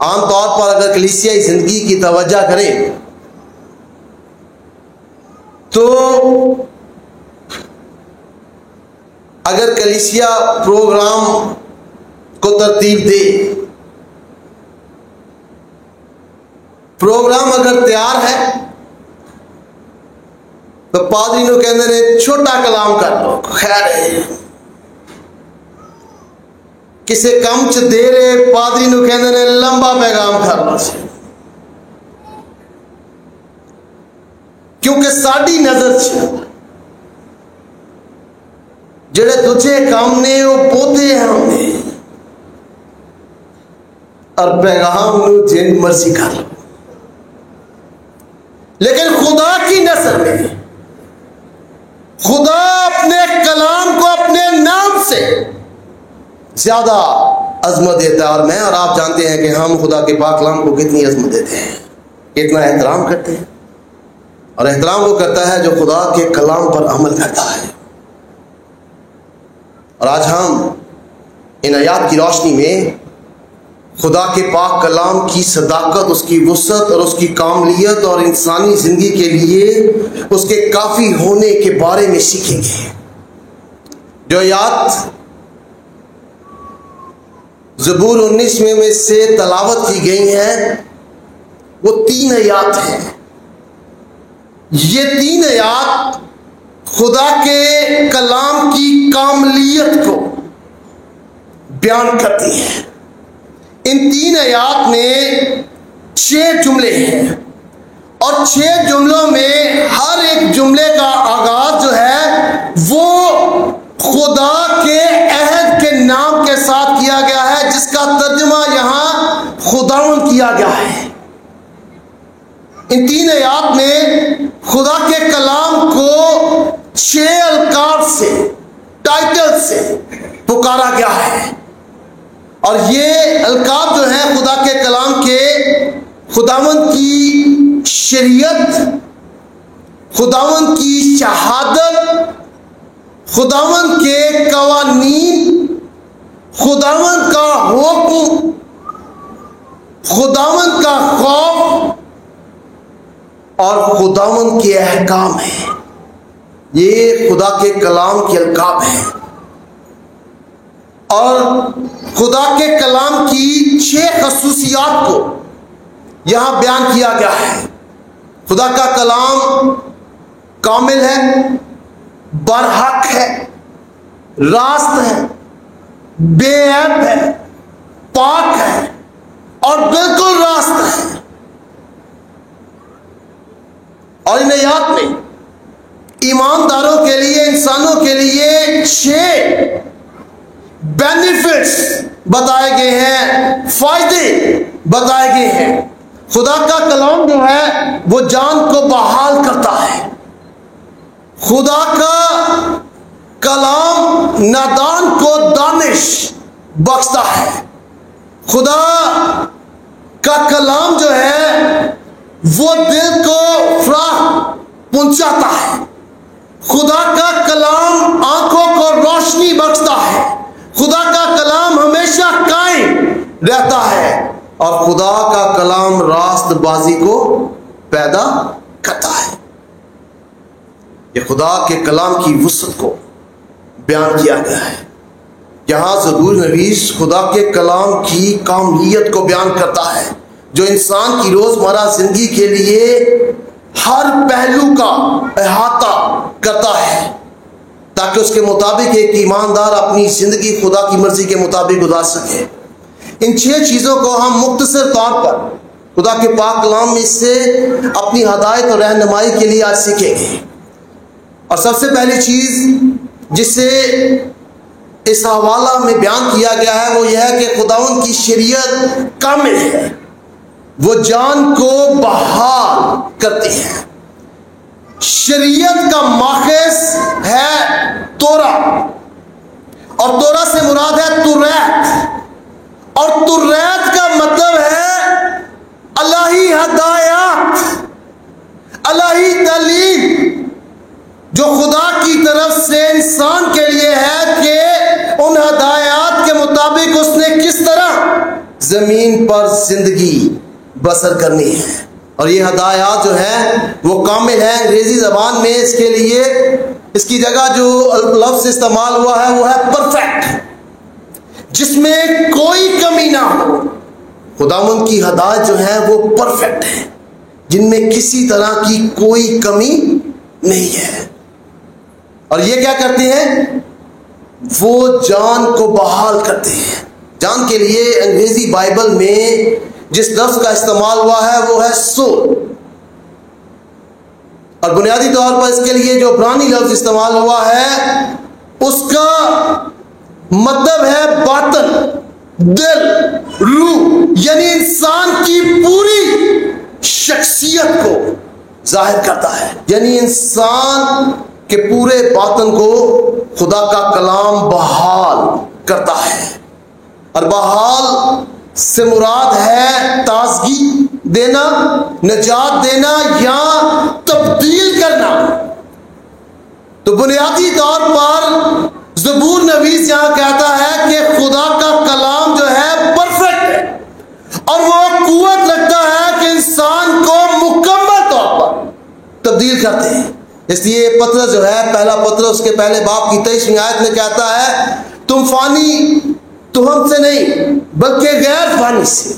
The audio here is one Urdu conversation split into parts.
عام طور پر اگر کلیسیائی زندگی کی توجہ کریں تو اگر کلیسیا پروگرام کو ترتیب دے، پروگرام اگر تیار ہے تو پادری نو کہندے نے چھوٹا کلام کر لو، خیر ہے کسے کم چ دے رہے، پادری نو کہندے نے لمبا پیغام کر لو، کیونکہ ساڈی نظر چ جڑے دوجے کام نے وہ پوتے ہیں ہم نے، اور پیغام نو جن مرضی کر لو، لیکن خدا کی نظر میں خدا اپنے کلام کو اپنے نام سے زیادہ عظمت دیتا ہے، اور میں اور آپ جانتے ہیں کہ ہم خدا کے پاک کلام کو کتنی عظمت دیتے ہیں، کتنا احترام کرتے ہیں، اور احترام وہ کرتا ہے جو خدا کے کلام پر عمل کرتا ہے۔ اور آج ہم ان آیات کی روشنی میں خدا کے پاک کلام کی صداقت، اس کی وسعت اور اس کی کاملیت اور انسانی زندگی کے لیے اس کے کافی ہونے کے بارے میں سیکھیں گے۔ جو آیات زبور 19 میں سے تلاوت کی گئی ہیں وہ 3 آیات ہیں۔ یہ 3 آیات خدا کے کلام کی کاملیت کو بیان کرتی ہیں۔ ان 3 آیات میں 6 جملے ہیں، اور 6 جملوں میں ہر ایک جملے کا آغاز جو ہے وہ خدا کے عہد کے نام کے ساتھ کیا گیا ہے، جس کا ترجمہ یہاں خداوند کیا گیا ہے۔ ان 3 آیات میں خدا کے کلام کو 6 القاب سے، ٹائٹل سے پکارا گیا ہے، اور یہ القاب جو ہیں خدا کے کلام کے خداوند کی شریعت، خداوند کی شہادت، خداوند کے قوانین، خداوند کا حکم، خداوند کا خوف اور خداوند کے احکام ہیں۔ یہ خدا کے کلام کے القاب ہیں، اور خدا کے کلام کی 6 خصوصیات کو یہاں بیان کیا گیا ہے۔ خدا کا کلام کامل ہے، برحق ہے، راست ہے، بے عیب ہے، پاک ہے اور بالکل راست ہے۔ اور ان آیات میں ایمانداروں کے لیے، انسانوں کے لیے 6 بینیفٹس بتائے گئے ہیں، فائدے بتائے گئے ہیں۔ خدا کا کلام جو ہے وہ جان کو بحال کرتا ہے۔ خدا کا کلام نادان کو دانش بخشتا ہے۔ خدا کا کلام جو ہے وہ دل کو فراغ پہنچاتا ہے۔ خدا کا کلام آنکھوں کو روشنی بخشتا ہے۔ خدا کا کلام ہمیشہ قائم رہتا ہے، اور خدا کا کلام راست بازی کو پیدا کرتا ہے۔ یہ خدا کے کلام کی وسعت کو بیان کیا گیا ہے۔ یہاں زبور نویس خدا کے کلام کی کاملیت کو بیان کرتا ہے، جو انسان کی روزمرہ زندگی کے لیے ہر پہلو کا احاطہ کرتا ہے، تاکہ اس کے مطابق ایک ایماندار اپنی زندگی خدا کی مرضی کے مطابق گزار سکے۔ ان 6 چیزوں کو ہم مختصر طور پر خدا کے پاک کلام میں سے اپنی ہدایت اور رہنمائی کے لیے آج سیکھیں گے۔ اور سب سے پہلی چیز جسے اس حوالہ میں بیان کیا گیا ہے وہ یہ ہے کہ خداوند کی شریعت کامل ہے، وہ جان کو بحال کرتی ہے۔ شریعت کا ماخذ ہے تورا، اور تورا سے مراد ہے توریت، اور توریت کا مطلب ہے الہی ہدایات، الہی تعلیم، جو خدا کی طرف سے انسان کے لیے ہے کہ ان ہدایات کے مطابق اس نے کس طرح زمین پر زندگی بسر کرنی ہے. اور یہ ہدایات جو ہیں وہ کامل ہیں. انگریزی زبان میں اس کے لیے اس کی جگہ جو لفظ استعمال ہوا ہے وہ ہے پرفیکٹ, جس میں کوئی کمی نہ ہو. خداوند کی ہدایت جو ہے وہ پرفیکٹ ہے, جن میں کسی طرح کی کوئی کمی نہیں ہے. اور یہ کیا کرتے ہیں؟ وہ جان کو بحال کرتے ہیں. جان کے لیے انگریزی بائبل میں جس لفظ کا استعمال ہوا ہے وہ ہے سول, اور بنیادی طور پر اس کے لیے جو عبرانی لفظ استعمال ہوا ہے اس کا مطلب ہے باطن, دل, روح, یعنی انسان کی پوری شخصیت کو ظاہر کرتا ہے. یعنی انسان کے پورے باطن کو خدا کا کلام بحال کرتا ہے. اور بحال سے مراد ہے تازگی دینا, نجات دینا یا تبدیل کرنا. تو بنیادی طور پر زبور نویس یہاں کہتا ہے کہ خدا کا کلام جو ہے پرفیکٹ ہے, اور وہ قوت رکھتا ہے کہ انسان کو مکمل طور پر تبدیل کرتے ہیں. اس لیے پترس جو ہے پہلا پترس اس کے پہلے باب کی 23ویں آیت میں کہتا ہے تم فانی تو ہم سے نہیں بلکہ غیر فانی سے,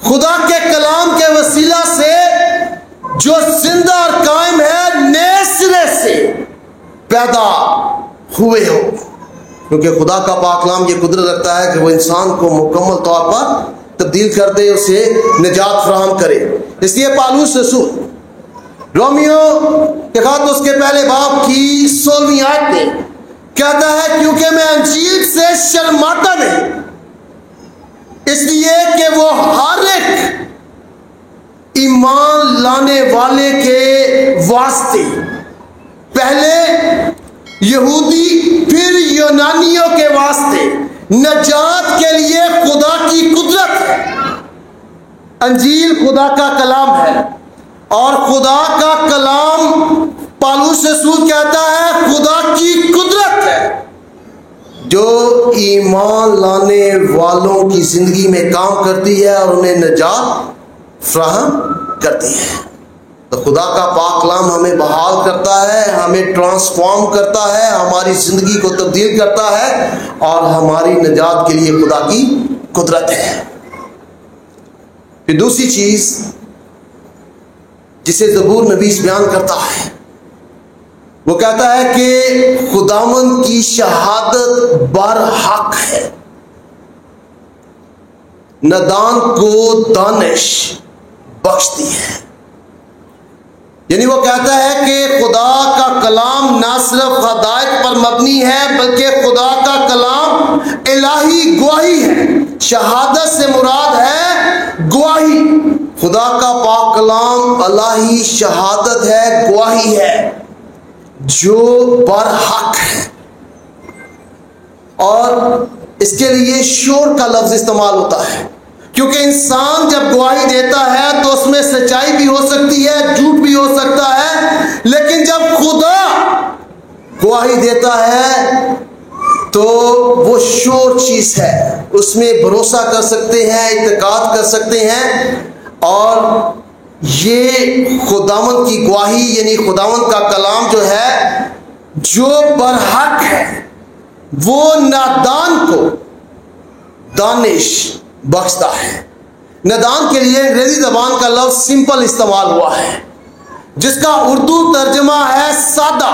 خدا کے کلام کے وسیلہ سے جو زندہ اور قائم ہے نئے سرے سے پیدا ہوئے ہو. کیونکہ خدا کا پاک کلام یہ قدرت رکھتا ہے کہ وہ انسان کو مکمل طور پر تبدیل کر دے, اسے نجات فراہم کرے. اس لیے پالوس رسول رومیو کے خط اس کے پہلے باب کی 16ویں آیت میں کہتا ہے کیونکہ میں انجیل سے شرماتا نہیں, اس لیے کہ وہ ہر ایک ایمان لانے والے کے واسطے پہلے یہودی پھر یونانیوں کے واسطے نجات کے لیے خدا کی قدرت ہے. انجیل خدا کا کلام ہے, اور خدا کا کلام پالوس رسول کہتا ہے خدا کی قدرت ہے جو ایمان لانے والوں کی زندگی میں کام کرتی ہے اور انہیں نجات فراہم کرتی ہے. تو خدا کا پاک کلام ہمیں بحال کرتا ہے, ہمیں ٹرانسفارم کرتا ہے, ہماری زندگی کو تبدیل کرتا ہے, اور ہماری نجات کے لیے خدا کی قدرت ہے. پھر دوسری چیز جسے زبور نویس بیان کرتا ہے وہ کہتا ہے کہ خداوند کی شہادت برحق ہے, ندان کو دانش بخشتی ہے. یعنی وہ کہتا ہے کہ خدا کا کلام نہ صرف ہدایت پر مبنی ہے بلکہ خدا کا کلام الہی گواہی ہے. شہادت سے مراد ہے گواہی. خدا کا پاک کلام الہی شہادت ہے, گواہی ہے جو برحق ہے. اور اس کے لیے شور کا لفظ استعمال ہوتا ہے کیونکہ انسان جب گواہی دیتا ہے تو اس میں سچائی بھی ہو سکتی ہے, جھوٹ بھی ہو سکتا ہے, لیکن جب خدا گواہی دیتا ہے تو وہ شور چیز ہے, اس میں بھروسہ کر سکتے ہیں, اعتقاد کر سکتے ہیں. اور یہ خداوند کی گواہی یعنی خداوند کا کلام جو ہے جو برحق ہے وہ نادان کو دانش بخشتا ہے. ندان کے لیے انگریزی زبان کا لفظ سمپل استعمال ہوا ہے جس کا اردو ترجمہ ہے سادہ,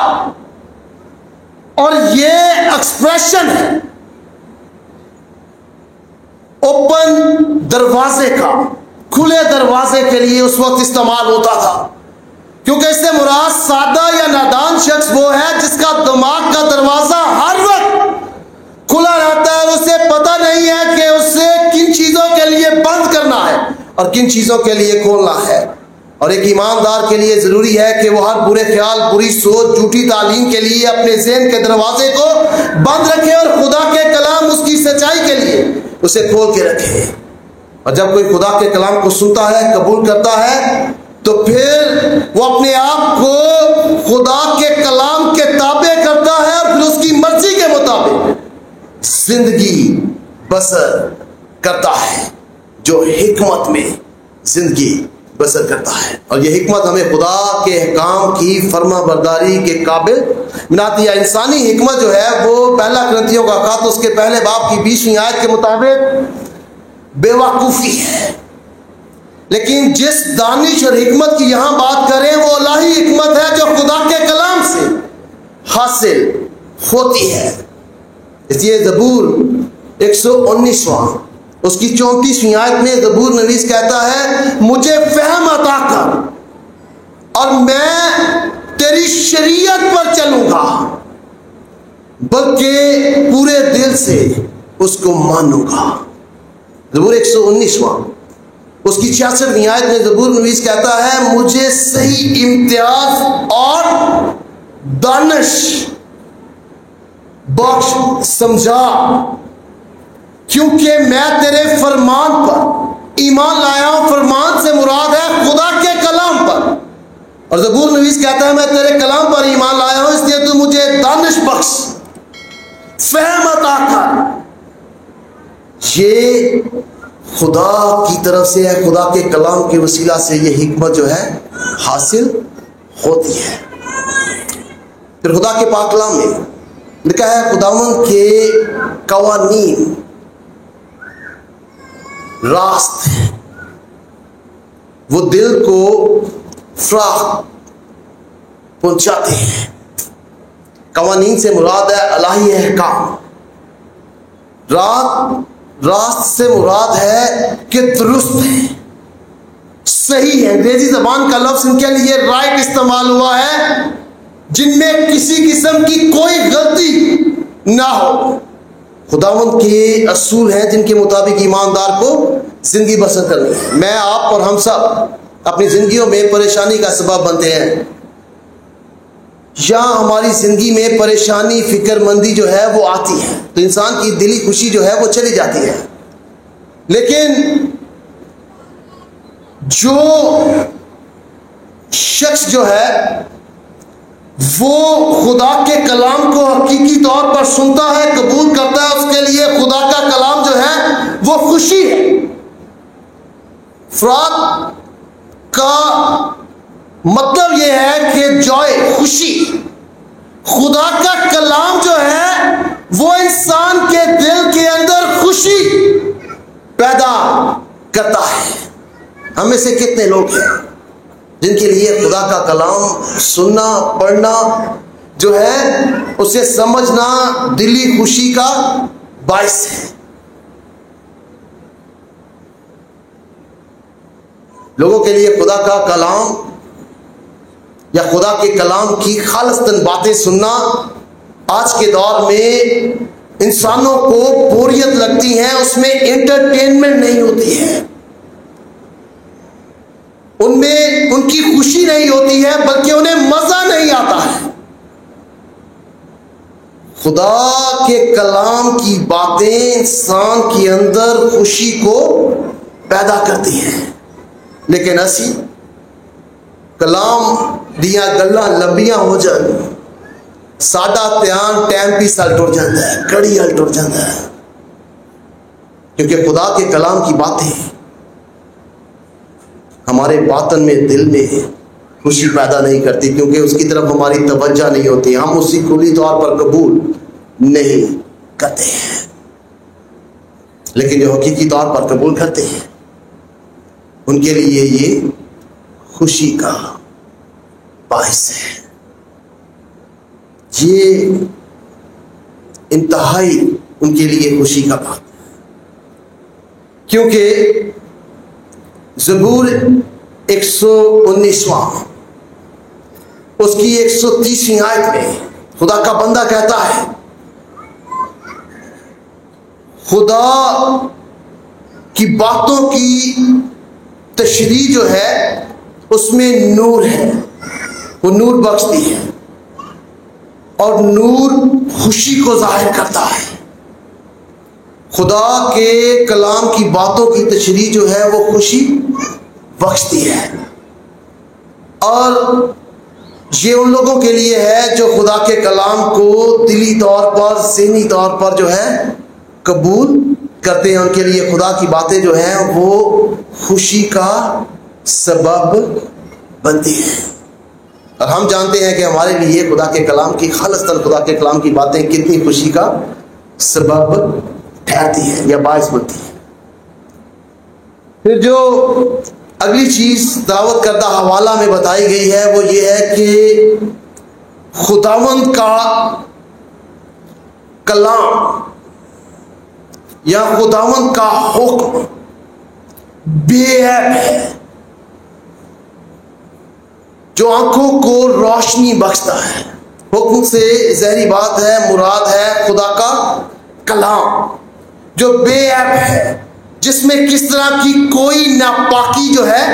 اور یہ ایکسپریشن ہے اوپن دروازے کا, کھلے دروازے کے لیے اس وقت استعمال ہوتا تھا. کیونکہ اس سے مراد سادہ یا نادان شخص وہ ہے جس کا دماغ کا دروازہ ہر وقت کھلا رہتا ہے اور اسے پتہ نہیں ہے کہ اسے کن چیزوں کے لیے بند کرنا ہے اور کن چیزوں کے لیے کھولنا ہے. اور ایک ایماندار کے لیے ضروری ہے کہ وہ ہر برے خیال, بری سوچ, جھوٹی تعلیم کے لیے اپنے ذہن کے دروازے کو بند رکھے اور خدا کے کلام اس کی سچائی کے لیے اسے کھول کے رکھے. اور جب کوئی خدا کے کلام کو سنتا ہے, قبول کرتا ہے, تو پھر وہ اپنے آپ کو خدا کے کلام کے تابع کرتا ہے اور پھر اس کی مرضی کے مطابق زندگی بسر کرتا ہے جو حکمت میں زندگی بسر کرتا ہے، اور یہ حکمت ہمیں خدا کے احکام کی فرما برداری کے قابل بناتی ہے۔ انسانی حکمت جو ہے وہ پہلا کرنتھیوں کا خط اس کے پہلے باب کی 20ویں آیت کے مطابق بے وقوفی ہے، لیکن جس دانش اور حکمت کی یہاں بات کریں وہ الہی حکمت ہے جو خدا کے کلام سے حاصل ہوتی ہے۔ اس لیے زبور 119واں اس کی 34ویں آیت میں زبور نویس کہتا ہے مجھے فہم عطا کر اور میں تیری شریعت پر چلوں گا، بلکہ پورے دل سے اس کو مانوں گا۔ زبور 119واں اس کی 66ویں آیت میں زبور نویس کہتا ہے مجھے صحیح امتیاز اور دانش بخش سمجھا، کیونکہ میں تیرے فرمان پر ایمان لایا ہوں۔ فرمان سے مراد ہے خدا کے کلام پر، اور زبور نویس کہتا ہے میں تیرے کلام پر ایمان لایا ہوں، اس لیے تو مجھے دانش بخش، فہم عطا کر۔ یہ خدا کی طرف سے ہے، خدا کے کلام کے وسیلہ سے یہ حکمت جو ہے حاصل ہوتی ہے۔ پھر خدا کے پاک کلام میں لکھا ہے خداوند کے قوانین راست ہیں، وہ دل کو فراغ پہنچاتے ہیں۔ قوانین سے مراد ہے الہی احکام، راست سے مراد ہے کہ درست ہے، صحیح ہے۔ انگریزی زبان کا لفظ ان کے لیے رائٹ استعمال ہوا ہے، جن میں کسی قسم کی کوئی غلطی نہ ہو۔ خداوند کے اصول ہیں جن کے مطابق ایماندار کو زندگی بسر کرنی ہے۔ میں، آپ اور ہم سب اپنی زندگیوں میں پریشانی کا سبب بنتے ہیں، یا ہماری زندگی میں پریشانی، فکر مندی جو ہے وہ آتی ہے تو انسان کی دلی خوشی جو ہے وہ چلی جاتی ہے۔ لیکن جو شخص جو ہے وہ خدا کے کلام کو حقیقی طور پر سنتا ہے، قبول کرتا ہے، اس کے لیے خدا کا کلام جو ہے وہ خوشی ہے۔ فرات کا مطلب یہ ہے کہ جوائے، خوشی۔ خدا کا کلام جو ہے وہ انسان کے دل کے اندر خوشی پیدا کرتا ہے۔ ہم میں سے کتنے لوگ ہیں جن کے لیے خدا کا کلام سننا، پڑھنا جو ہے اسے سمجھنا دلی خوشی کا باعث ہے؟ لوگوں کے لیے خدا کا کلام یا خدا کے کلام کی خالصتاً باتیں سننا آج کے دور میں انسانوں کو بوریت لگتی ہے، اس میں انٹرٹینمنٹ نہیں ہوتی ہے، ان میں ان کی خوشی نہیں ہوتی ہے، بلکہ انہیں مزہ نہیں آتا ہے۔ خدا کے کلام کی باتیں انسان کے اندر خوشی کو پیدا کرتی ہیں، لیکن اسی کلام دیا گلاں لمبیاں ہو جان، ساڈا دھیان ٹائم پیس ہل ٹر جاتا ہے، گھڑی ہل ٹر جاتا ہے، کیونکہ خدا کے کلام کی باتیں ہمارے باطن میں، دل میں خوشی پیدا نہیں کرتی، کیونکہ اس کی طرف ہماری توجہ نہیں ہوتی، ہم اسی کھلی طور پر قبول نہیں کرتے ہیں۔ لیکن جو حقیقی طور پر قبول کرتے ہیں ان کے لیے یہ خوشی کا باعث ہے، یہ انتہائی ان کے لیے خوشی کا بات ہے۔ کیونکہ زبور 119واں اس کی 130ویں آیت میں خدا کا بندہ کہتا ہے خدا کی باتوں کی تشریح جو ہے اس میں نور ہے، وہ نور بخشتی ہے، اور نور خوشی کو ظاہر کرتا ہے۔ خدا کے کلام کی باتوں کی تشریح جو ہے وہ خوشی بخشتی ہے، اور یہ ان لوگوں کے لیے ہے جو خدا کے کلام کو دلی طور پر، ذہنی طور پر جو ہے قبول کرتے ہیں ان کے لیے خدا کی باتیں جو ہیں وہ خوشی کا سبب بنتی ہیں. اور ہم جانتے ہیں کہ ہمارے لیے خدا کے کلام کی خالصتاً خدا کے کلام کی باتیں کتنی خوشی کا سبب ٹھہرتی ہیں یا باعث بنتی ہیں. پھر جو اگلی چیز دعوت کردہ حوالہ میں بتائی گئی ہے وہ یہ ہے کہ خداوند کا کلام یا خداوند کا حکم بے عیب ہے جو آنکھوں کو روشنی بخشتا ہے. حکم سے ظاہری بات ہے مراد ہے خدا کا کلام جو بے عیب ہے, جس میں کس طرح کی کوئی ناپاکی جو ہے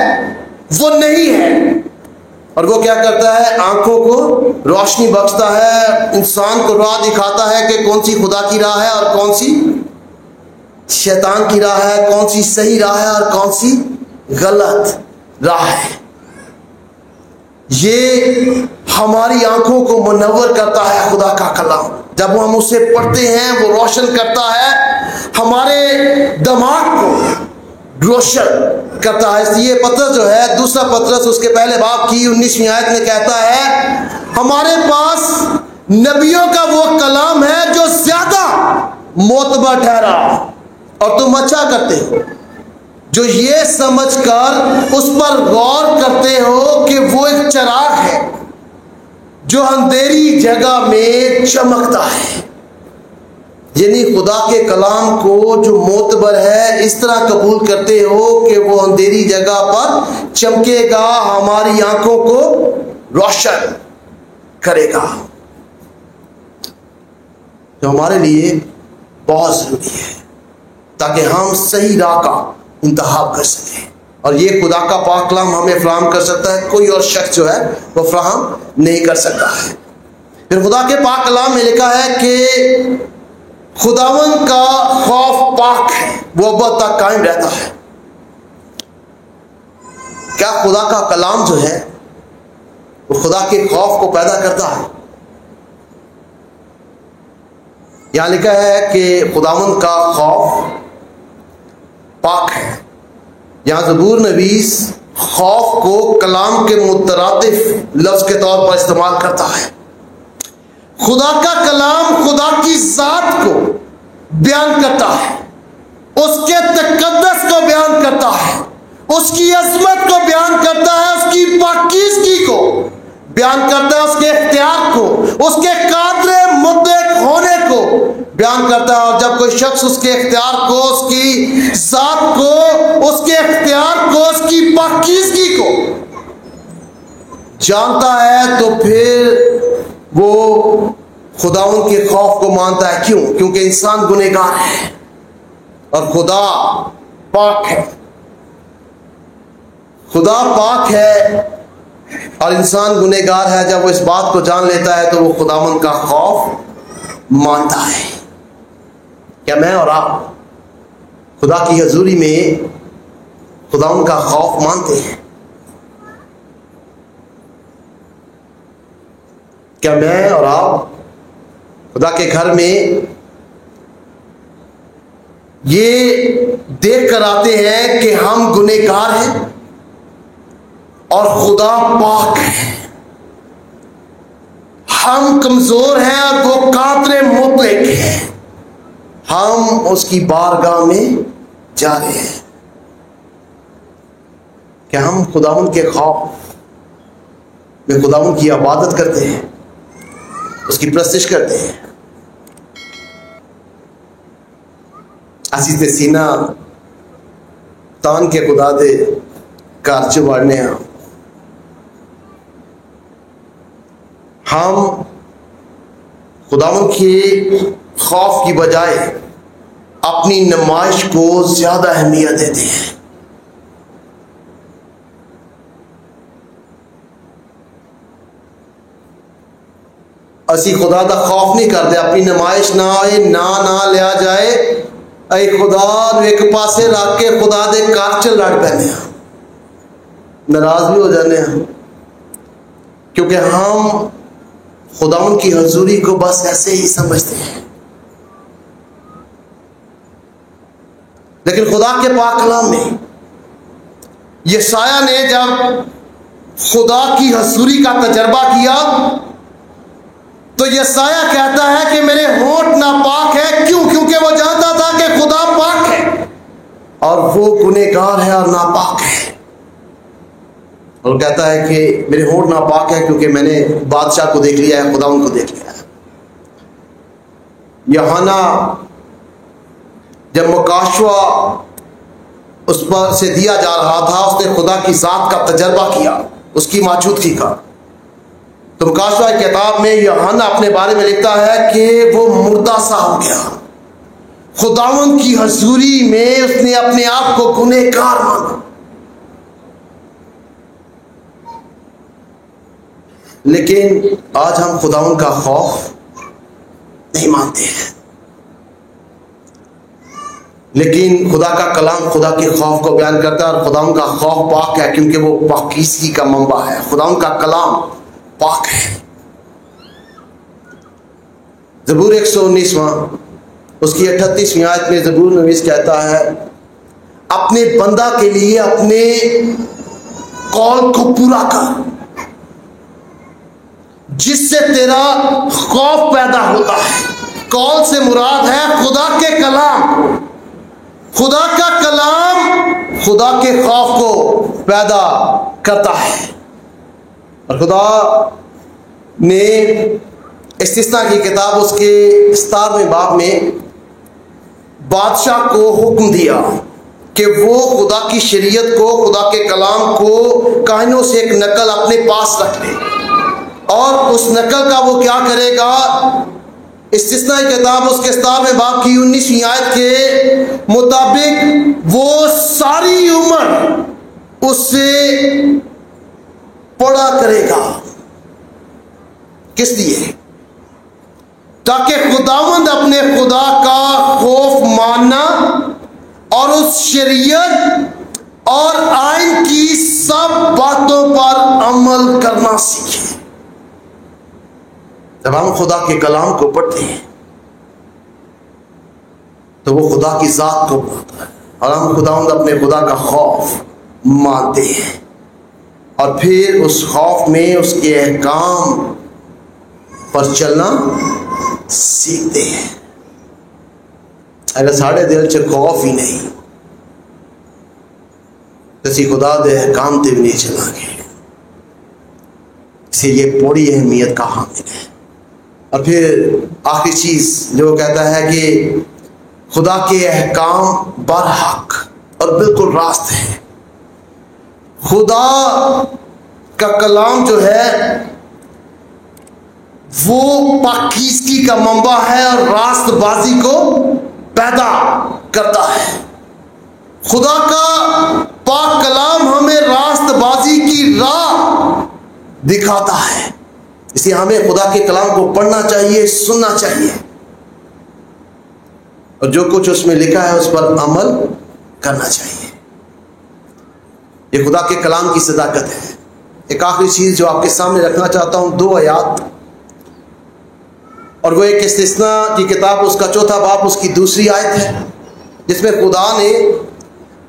وہ نہیں ہے. اور وہ کیا کرتا ہے؟ آنکھوں کو روشنی بخشتا ہے, انسان کو راہ دکھاتا ہے کہ کون سی خدا کی راہ ہے اور کون سی شیطان کی راہ ہے, کون سی صحیح راہ ہے اور کون سی غلط راہ ہے. یہ ہماری آنکھوں کو منور کرتا ہے خدا کا کلام. جب ہم اسے پڑھتے ہیں وہ روشن کرتا ہے ہمارے دماغ کو روشن کرتا ہے. اس لیے پطرس جو ہے دوسرا پطرس اس کے پہلے باب کی 19ویں آیت میں کہتا ہے ہمارے پاس نبیوں کا وہ کلام ہے جو زیادہ معتبر ٹھہرا اور تم اچھا کرتے ہو جو یہ سمجھ کر اس پر غور کرتے ہو کہ وہ ایک چراغ ہے جو اندھیری جگہ میں چمکتا ہے. یعنی خدا کے کلام کو جو معتبر ہے اس طرح قبول کرتے ہو کہ وہ اندھیری جگہ پر چمکے گا, ہماری آنکھوں کو روشن کرے گا, جو ہمارے لیے بہت ضروری ہے تاکہ ہم صحیح راہ کا انتخاب کر سکیں. اور یہ خدا کا پاک کلام ہمیں فراہم کر سکتا ہے, کوئی اور شخص جو ہے وہ فراہم نہیں کر سکتا ہے. پھر خدا کے پاک کلام میں لکھا ہے کہ خداوند کا خوف پاک ہے, وہ ابد تک قائم رہتا ہے. کیا خدا کا کلام جو ہے وہ خدا کے خوف کو پیدا کرتا ہے؟ یہاں لکھا ہے کہ خداوند کا خوف پاک ہے. یہاں زبور نویس خوف کو کلام کے مترادف لفظ کے طور پر استعمال کرتا ہے. خدا کا کلام خدا کی ذات کو بیان کرتا ہے, اس کے تقدس کو بیان کرتا ہے, اس کی عظمت کو بیان کرتا ہے, اس کی پاکیزگی کو بیان کرتا ہے, اس کے اختیار کو, اس کے قادر مطلق ہونے کو بیان کرتا ہے. اور جب کوئی شخص اس کے اختیار کو, اس کی ذات کو, اس کے اختیار کو, اس کی پاکیزگی کو جانتا ہے تو پھر وہ خداوند کے خوف کو مانتا ہے. کیوں؟ کیونکہ انسان گنہگار ہے اور خدا پاک ہے. خدا پاک ہے اور انسان گنہگار ہے. جب وہ اس بات کو جان لیتا ہے تو وہ خداوند کا خوف مانتا ہے. کیا میں اور آپ خدا کی حضوری میں خداوند کا خوف مانتے ہیں؟ کیا میں اور آپ خدا کے گھر میں یہ دیکھ کر آتے ہیں کہ ہم گنہگار ہیں اور خدا پاک ہے, ہم کمزور ہیں اور وہ قادر مطلق ہے, ہم اس کی بارگاہ میں جا رہے ہیں؟ کیا ہم خداوند کے خوف میں خداوند کی عبادت کرتے ہیں, اس کی پرستش کرتے ہیں؟ اسی تے سینہ تان کے خدا دے کار چ وڑنے ہم خداوند کے خوف کی بجائے اپنی نمائش کو زیادہ اہمیت دیتے ہیں. اسی خدا دا خوف نہیں کرتے, اپنی نمائش نہ ہوئے نہ لیا جائے, اے خدا ایک پاسے رکھ کے خدا دے کار چ لڑ پینے ہیں, ناراض بھی ہو جانے ہیں, کیونکہ ہم خداوند کی حضوری کو بس ایسے ہی سمجھتے ہیں. لیکن خدا کے پاک کلام میں یسایہ نے جب خدا کی حضوری کا تجربہ کیا تو یسایہ کہتا ہے کہ میرے ہونٹ ناپاک ہے. کیوں؟ کیونکہ وہ جانتا تھا کہ خدا پاک ہے اور وہ گنہگار ہے اور ناپاک ہے. اور کہتا ہے کہ میرے ہونٹ ناپاک ہے کیونکہ میں نے بادشاہ کو دیکھ لیا ہے, خدا ان کو دیکھ لیا ہے. یوحنا جب مکاشوہ اس پر سے دیا جا رہا تھا, اس نے خدا کی ذات کا تجربہ کیا, اس کی موجودگی کا. تو مکاشوہ کتاب میں یوحنا اپنے بارے میں لکھتا ہے کہ وہ مردہ سا ہو گیا. خداوند کی حضوری میں اس نے اپنے آپ کو گنہگار مانا. لیکن آج ہم خداوند کا خوف نہیں مانتے ہیں. لیکن خدا کا کلام خدا کے خوف کو بیان کرتا ہے, اور خداوند کا خوف پاک ہے کیونکہ وہ پاکیزگی کا منبع ہے. خداوند کا کلام پاک ہے. زبور 119 اس کی 38ویں آیت میں زبور نویس کہتا ہے, اپنے بندہ کے لیے اپنے قول کو پورا کر جس سے تیرا خوف پیدا ہوتا ہے. قول سے مراد ہے خدا کے کلام. خدا کا کلام خدا کے خوف کو پیدا کرتا ہے. اور خدا نے استثنا کی کتاب اس کے 17ویں باب میں بادشاہ کو حکم دیا کہ وہ خدا کی شریعت کو, خدا کے کلام کو کاہنوں سے ایک نقل اپنے پاس رکھ لے, اور اس نقل کا وہ کیا کرے گا. استثنا کی کتاب اس کے 17ویں باب کی 19ویں آیت کے مطابق وہ ساری عمر اس سے پڑھا کرے گا. کس لیے؟ تاکہ خداوند اپنے خدا کا خوف ماننا اور اس شریعت اور آئین کی سب باتوں پر عمل کرنا سیکھے. جب ہم خدا کے کلام کو پڑھتے ہیں تو وہ خدا کی ذات کو پڑھتا ہے, اور ہم خداوند اپنے خدا کا خوف مانتے ہیں, اور پھر اس خوف میں اس کے احکام پر چلنا سیکھتے ہیں. اگر ساڑھے دل چ خوف ہی نہیں تو اسی خدا دے احکام تے بھی نہیں چلا گے. اسے یہ بڑی اہمیت کا حامل ہے. اور پھر آخری چیز جو کہتا ہے کہ خدا کے احکام برحق اور بالکل راست ہے. خدا کا کلام جو ہے وہ پاکیزگی کا منبع ہے اور راست بازی کو پیدا کرتا ہے. خدا کا پاک کلام ہمیں راست بازی کی راہ دکھاتا ہے. اس لیے ہمیں خدا کے کلام کو پڑھنا چاہیے, سننا چاہیے, اور جو کچھ اس میں لکھا ہے اس پر عمل کرنا چاہیے. یہ خدا کے کلام کی صداقت ہے. ایک آخری چیز جو آپ کے سامنے رکھنا چاہتا ہوں, 2 آیات, اور وہ ایک استثنا کی کتاب اس کا 4واں باب اس کی 2 آیت ہے, جس میں خدا نے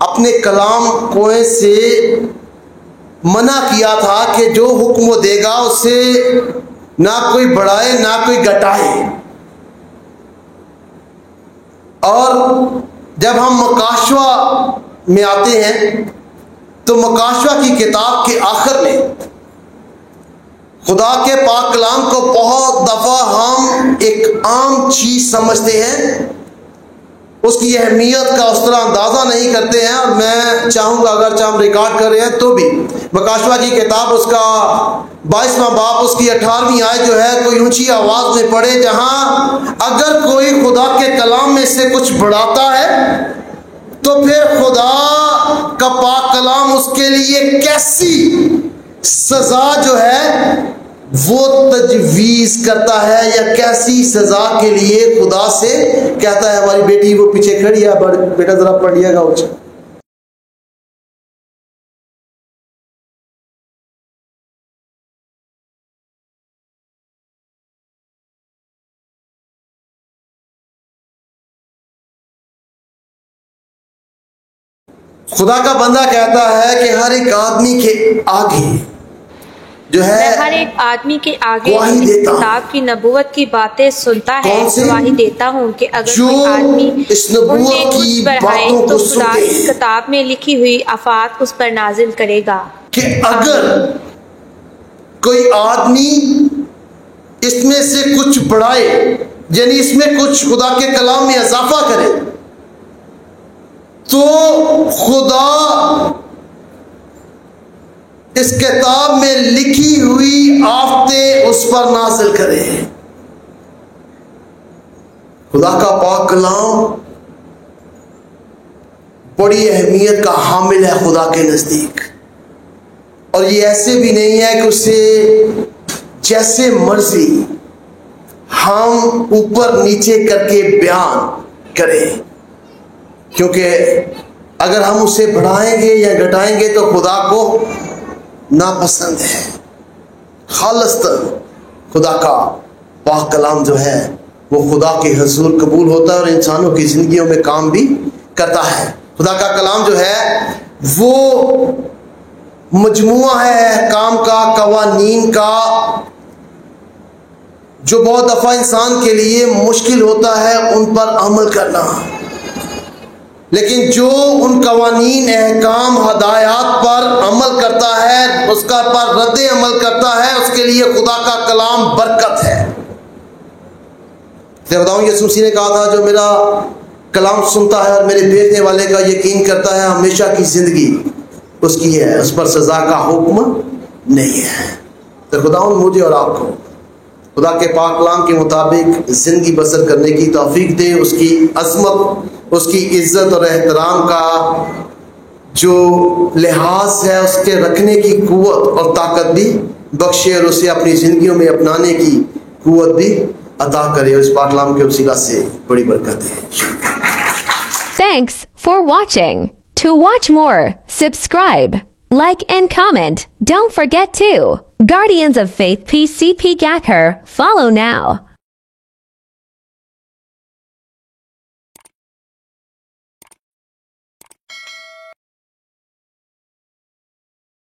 اپنے کلام کو سے منع کیا تھا کہ جو حکم وہ دے گا اسے نہ کوئی بڑھائے نہ کوئی گھٹائے. اور جب ہم مکاشوہ میں آتے ہیں تو مکاشوہ کی کتاب کے آخر میں خدا کے پاک کلام کو بہت دفعہ ہم ایک عام چیز سمجھتے ہیں, اس کی اہمیت کا اس طرح اندازہ نہیں کرتے ہیں. اور میں چاہوں گا اگرچہ ہم ریکارڈ کر رہے ہیں تو بھی مکاشوہ کی کتاب اس کا 22واں باب اس کی 18ویں آیت جو ہے کوئی اونچی آواز میں پڑھے, جہاں اگر کوئی خدا کے کلام میں سے کچھ بڑھاتا ہے تو پھر خدا کا پاک کلام اس کے لیے کیسی سزا جو ہے وہ تجویز کرتا ہے, یا کیسی سزا کے لیے خدا سے کہتا ہے. ہماری بیٹی وہ پیچھے کھڑی ہے, بیٹا ذرا پڑھ لیے گا. خدا کا بندہ کہتا ہے کہ ہر ایک آدمی کے آگے جو میں ہے ہر ایک آدمی کے آگے گواہی اس دیتا ہوں۔ کتاب کی نبوت کی باتیں سنتا ہے، کون سی؟ گواہی دیتا ہوں کہ اگر جو کوئی آدمی اس نبوت ان میں کی کچھ بڑھائے باتوں تو کو خدا سنتے اس ہیں۔ کتاب میں لکھی ہوئی آفات اس پر نازل کرے گا۔ کہ اگر کوئی آدمی اس میں سے کچھ بڑھائے، یعنی اس میں کچھ خدا کے کلام میں اضافہ کرے، تو خدا اس کتاب میں لکھی ہوئی آفتیں اس پر نازل کرے۔ خدا کا پاک کلام بڑی اہمیت کا حامل ہے خدا کے نزدیک، اور یہ ایسے بھی نہیں ہے کہ اسے جیسے مرضی ہم اوپر نیچے کر کے بیان کریں، کیونکہ اگر ہم اسے بڑھائیں گے یا گھٹائیں گے تو خدا کو ناپسند ہے۔ خالصتاً خدا کا پاک کلام جو ہے وہ خدا کے حضور قبول ہوتا ہے اور انسانوں کی زندگیوں میں کام بھی کرتا ہے۔ خدا کا کلام جو ہے وہ مجموعہ ہے احکام کا، قوانین کا، جو بہت دفعہ انسان کے لیے مشکل ہوتا ہے ان پر عمل کرنا، لیکن جو ان قوانین، احکام، ہدایات پر عمل کرتا ہے، اس کا پر رد عمل کرتا ہے، اس کے لیے خدا کا کلام برکت ہے۔ خداوند یسوع مسیح نے کہا تھا جو میرا کلام سنتا ہے اور میرے بھیجنے والے کا یقین کرتا ہے ہمیشہ کی زندگی اس کی ہے، اس پر سزا کا حکم نہیں ہے۔ تو خداوند مجھے اور آپ کو خدا کے پاک کلام کے مطابق زندگی بسر کرنے کی توفیق دے، اس کی عظمت، اس کی عزت اور احترام کا جو لحاظ ہے اس کے رکھنے کی قوت اور طاقت بھی بخشے، اور اسے اپنی زندگیوں میں اپنانے کی قوت بھی عطا کرے، اور اس پاک کلام کے وسیلہ سے بڑی برکت ہے۔ Thanks for watching. To watch more, subscribe, like and comment. Don't forget to Guardians of Faith PCP Gacker. Follow now.